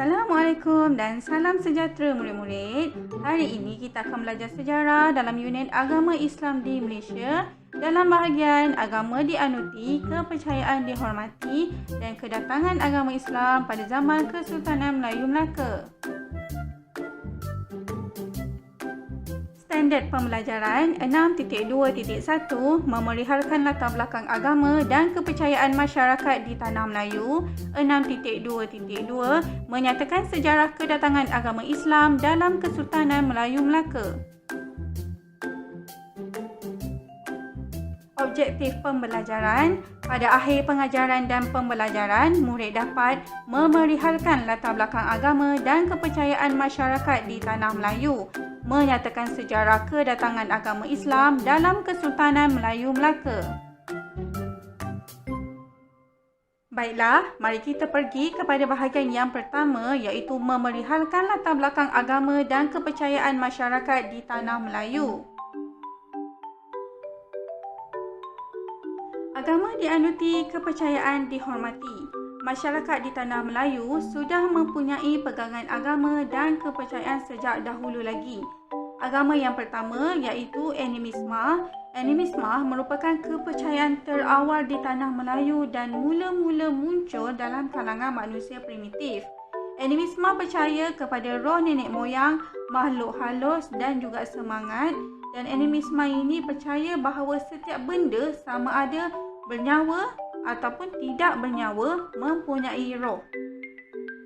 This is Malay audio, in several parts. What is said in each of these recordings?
Assalamualaikum dan salam sejahtera murid-murid. Hari ini kita akan belajar sejarah dalam unit Agama Islam di Malaysia dalam bahagian Agama dianuti, kepercayaan dihormati dan kedatangan agama Islam pada zaman Kesultanan Melayu Melaka. Standard pembelajaran 6.2.1 memerihalkan latar belakang agama dan kepercayaan masyarakat di Tanah Melayu. 6.2.2 menyatakan sejarah kedatangan agama Islam dalam Kesultanan Melayu Melaka. Objektif pembelajaran. Pada akhir pengajaran dan pembelajaran, murid dapat memerihalkan latar belakang agama dan kepercayaan masyarakat di Tanah Melayu, menyatakan sejarah kedatangan agama Islam dalam Kesultanan Melayu Melaka. Baiklah, mari kita pergi kepada bahagian yang pertama, iaitu memerihalkan latar belakang agama dan kepercayaan masyarakat di Tanah Melayu. Agama dianuti, kepercayaan dihormati. Masyarakat di Tanah Melayu sudah mempunyai pegangan agama dan kepercayaan sejak dahulu lagi. Agama yang pertama iaitu animisme. Animisme merupakan kepercayaan terawal di Tanah Melayu dan mula-mula muncul dalam kalangan manusia primitif. Animisme percaya kepada roh nenek moyang, makhluk halus dan juga semangat, dan animisme ini percaya bahawa setiap benda sama ada bernyawa ataupun tidak bernyawa mempunyai roh.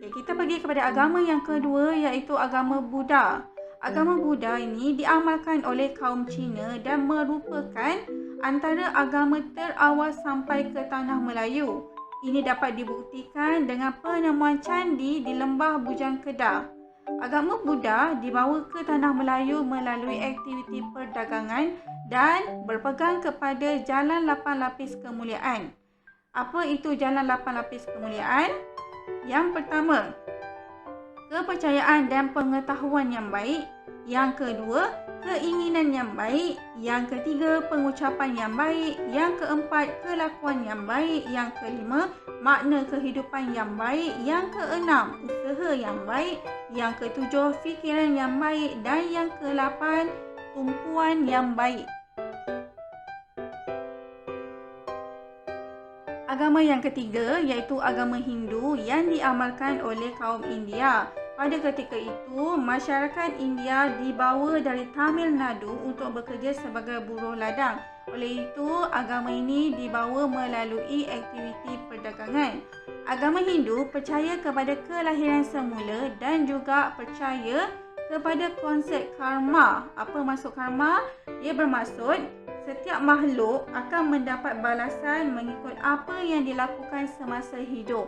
Kita pergi kepada agama yang kedua iaitu agama Buddha. Agama Buddha ini diamalkan oleh kaum Cina dan merupakan antara agama terawal sampai ke Tanah Melayu. Ini dapat dibuktikan dengan penemuan candi di lembah Bujang Kedah. Agama Buddha dibawa ke Tanah Melayu melalui aktiviti perdagangan dan berpegang kepada jalan 8 lapis kemuliaan. Apa itu jalan 8 lapis kemuliaan? Yang pertama, kepercayaan dan pengetahuan yang baik. Yang kedua, keinginan yang baik. Yang ketiga, pengucapan yang baik. Yang keempat, kelakuan yang baik. Yang kelima, makna kehidupan yang baik. Yang keenam, usaha yang baik. Yang ketujuh, fikiran yang baik. Dan yang kelapan, tumpuan yang baik. Agama yang ketiga iaitu agama Hindu yang diamalkan oleh kaum India. Pada ketika itu, masyarakat India dibawa dari Tamil Nadu untuk bekerja sebagai buruh ladang. Oleh itu, agama ini dibawa melalui aktiviti perdagangan. Agama Hindu percaya kepada kelahiran semula dan juga percaya kepada konsep karma. Apa maksud karma? Ia bermaksud setiap makhluk akan mendapat balasan mengikut apa yang dilakukan semasa hidup.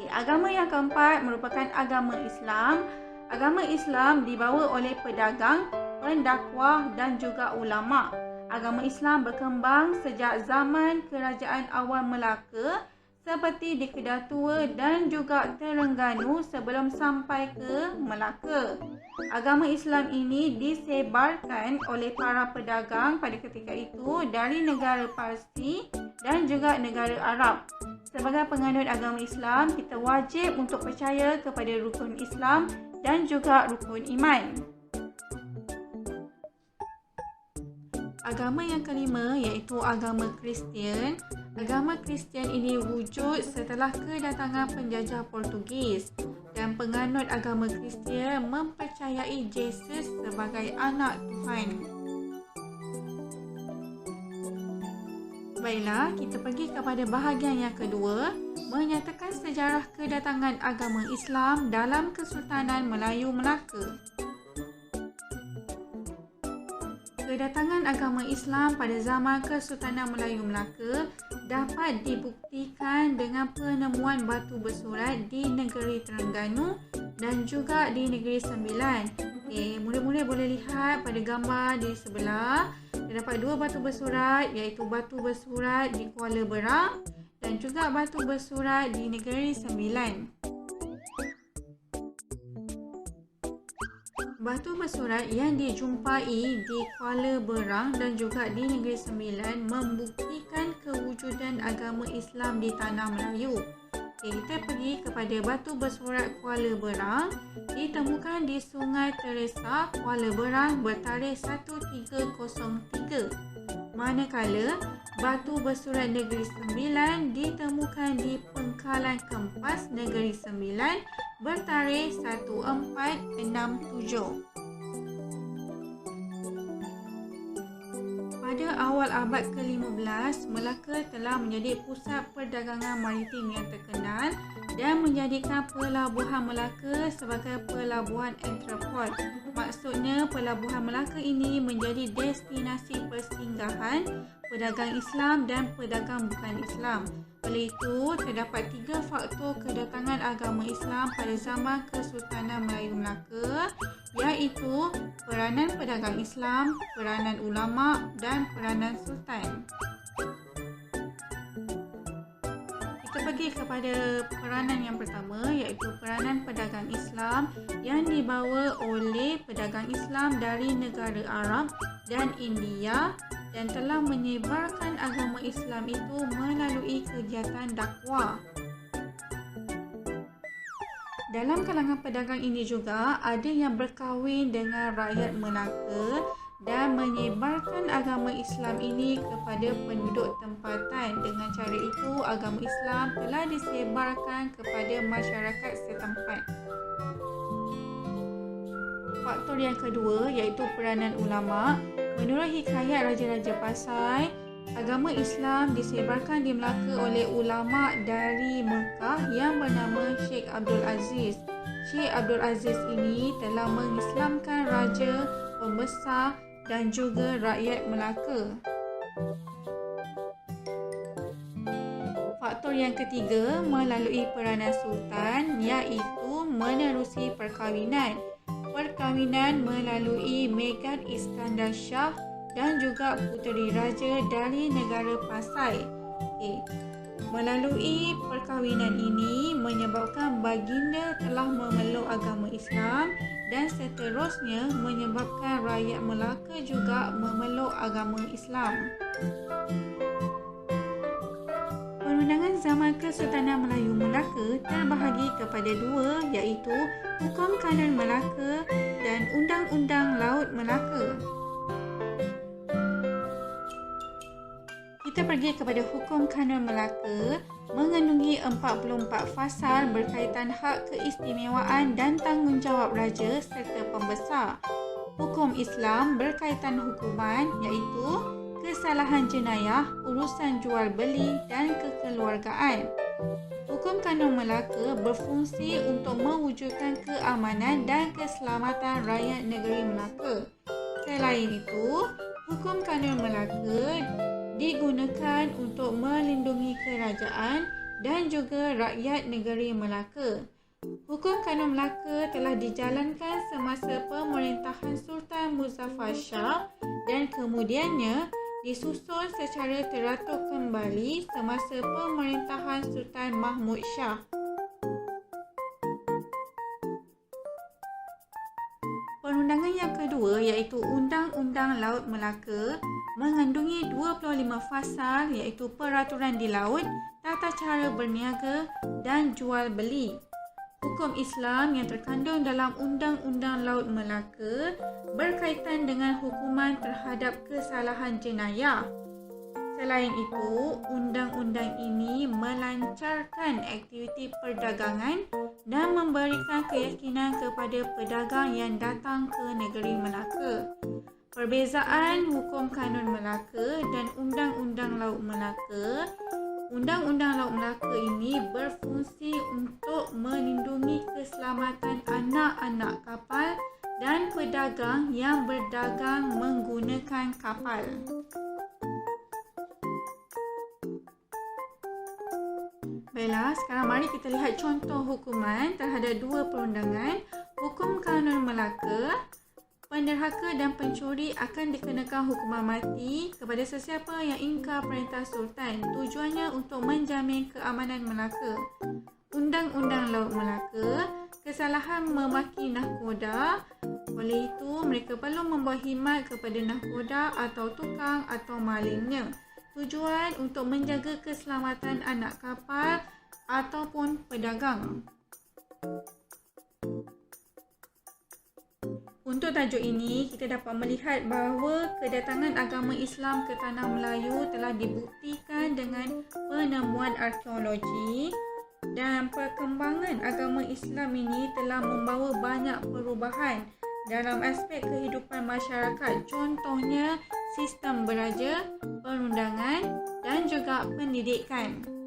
Agama yang keempat merupakan agama Islam. Agama Islam dibawa oleh pedagang, pendakwah dan juga ulama. Agama Islam berkembang sejak zaman kerajaan awal Melaka seperti di Kedah Tua dan juga Terengganu sebelum sampai ke Melaka. Agama Islam ini disebarkan oleh para pedagang pada ketika itu dari negara Parsi dan juga negara Arab. Sebagai penganut agama Islam, kita wajib untuk percaya kepada rukun Islam dan juga rukun iman. Agama yang kelima iaitu agama Kristian. Agama Kristian ini wujud setelah kedatangan penjajah Portugis dan penganut agama Kristian mempercayai Yesus sebagai anak Tuhan. Baiklah, kita pergi kepada bahagian yang kedua, menyatakan sejarah kedatangan agama Islam dalam Kesultanan Melayu Melaka. Kedatangan agama Islam pada zaman Kesultanan Melayu Melaka dapat dibuktikan dengan penemuan batu bersurat di negeri Terengganu dan juga di negeri Sembilan. Murid-murid boleh lihat pada gambar di sebelah. Terdapat dua batu bersurat iaitu batu bersurat di Kuala Berang dan juga batu bersurat di negeri Sembilan. Batu bersurat yang dijumpai di Kuala Berang dan juga di negeri Sembilan membuktikan kewujudan agama Islam di Tanah Melayu. Kita pergi kepada batu bersurat Kuala Berang, ditemukan di Sungai Teresa, Kuala Berang bertarikh 1303. Manakala batu bersurat Negeri Sembilan ditemukan di Pengkalan Kempas Negeri Sembilan bertarikh 1467. Pada awal abad ke-15, Melaka telah menjadi pusat perdagangan maritim yang terkenal dan menjadikan pelabuhan Melaka sebagai pelabuhan entrepot. Maksudnya, pelabuhan Melaka ini menjadi destinasi persinggahan pedagang Islam dan pedagang bukan Islam. Oleh itu, terdapat 3 faktor kedatangan agama Islam pada zaman Kesultanan Melayu Melaka, iaitu peranan pedagang Islam, peranan ulama dan peranan sultan. Kita pergi kepada peranan yang pertama, iaitu peranan pedagang Islam yang dibawa oleh pedagang Islam dari negara Arab dan India dan telah menyebarkan agama Islam itu melalui kegiatan dakwah. Dalam kalangan pedagang ini juga ada yang berkahwin dengan rakyat Melaka dan menyebarkan agama Islam ini kepada penduduk tempatan. Dengan cara itu, agama Islam telah disebarkan kepada masyarakat setempat. Faktor yang kedua iaitu peranan ulama. Menurut hikayat Raja-Raja Pasai, agama Islam disebarkan di Melaka oleh ulama dari Mekah yang bernama Sheikh Abdul Aziz. Sheikh Abdul Aziz ini telah mengislamkan raja, pembesar dan juga rakyat Melaka. Faktor yang ketiga melalui peranan sultan, iaitu menerusi perkahwinan. Perkahwinan melalui Megat Iskandar Shah dan juga puteri raja dari negara Pasai. Melalui perkahwinan ini menyebabkan baginda telah memeluk agama Islam dan seterusnya menyebabkan rakyat Melaka juga memeluk agama Islam. Perundangan zaman Kesultanan Melayu Melaka terbahagi kepada 2, iaitu Hukum Kanun Melaka dan Undang-Undang Laut Melaka. Kita pergi kepada Hukum Kanun Melaka, mengandungi 44 fasal berkaitan hak keistimewaan dan tanggungjawab raja serta pembesar. Hukum Islam berkaitan hukuman, iaitu kesalahan jenayah, urusan jual beli dan kekeluargaan. Hukum Kanun Melaka berfungsi untuk mewujudkan keamanan dan keselamatan rakyat negeri Melaka. Selain itu, Hukum Kanun Melaka digunakan untuk melindungi kerajaan dan juga rakyat negeri Melaka. Hukum Kanun Melaka telah dijalankan semasa pemerintahan Sultan Muzaffar Shah dan kemudiannya disusun secara teratur kembali semasa pemerintahan Sultan Mahmud Shah. Perundangan yang kedua iaitu Undang-Undang Laut Melaka mengandungi 25 fasal iaitu peraturan di laut, tata cara berniaga dan jual beli. Hukum Islam yang terkandung dalam Undang-Undang Laut Melaka berkaitan dengan hukuman terhadap kesalahan jenayah. Selain itu, undang-undang ini melancarkan aktiviti perdagangan dan memberikan keyakinan kepada pedagang yang datang ke negeri Melaka. Perbezaan Hukum Kanun Melaka dan Undang-Undang Laut Melaka. Undang-Undang Laut Melaka ini berfungsi untuk melindungi keselamatan anak-anak kapal dan pedagang yang berdagang menggunakan kapal. Baiklah, sekarang mari kita lihat contoh hukuman terhadap 2 perundangan. Hukum Kanun Melaka. Penderhaka dan pencuri akan dikenakan hukuman mati kepada sesiapa yang ingkar perintah Sultan. Tujuannya untuk menjamin keamanan Melaka. Undang-Undang Laut Melaka, kesalahan memaki nahkoda. Oleh itu, mereka perlu membawa khidmat kepada nahkoda atau tukang atau malingnya. Tujuan untuk menjaga keselamatan anak kapal ataupun pedagang. Untuk tajuk ini, kita dapat melihat bahawa kedatangan agama Islam ke Tanah Melayu telah dibuktikan dengan penemuan arkeologi, dan perkembangan agama Islam ini telah membawa banyak perubahan dalam aspek kehidupan masyarakat, contohnya sistem belajar, perundangan dan juga pendidikan.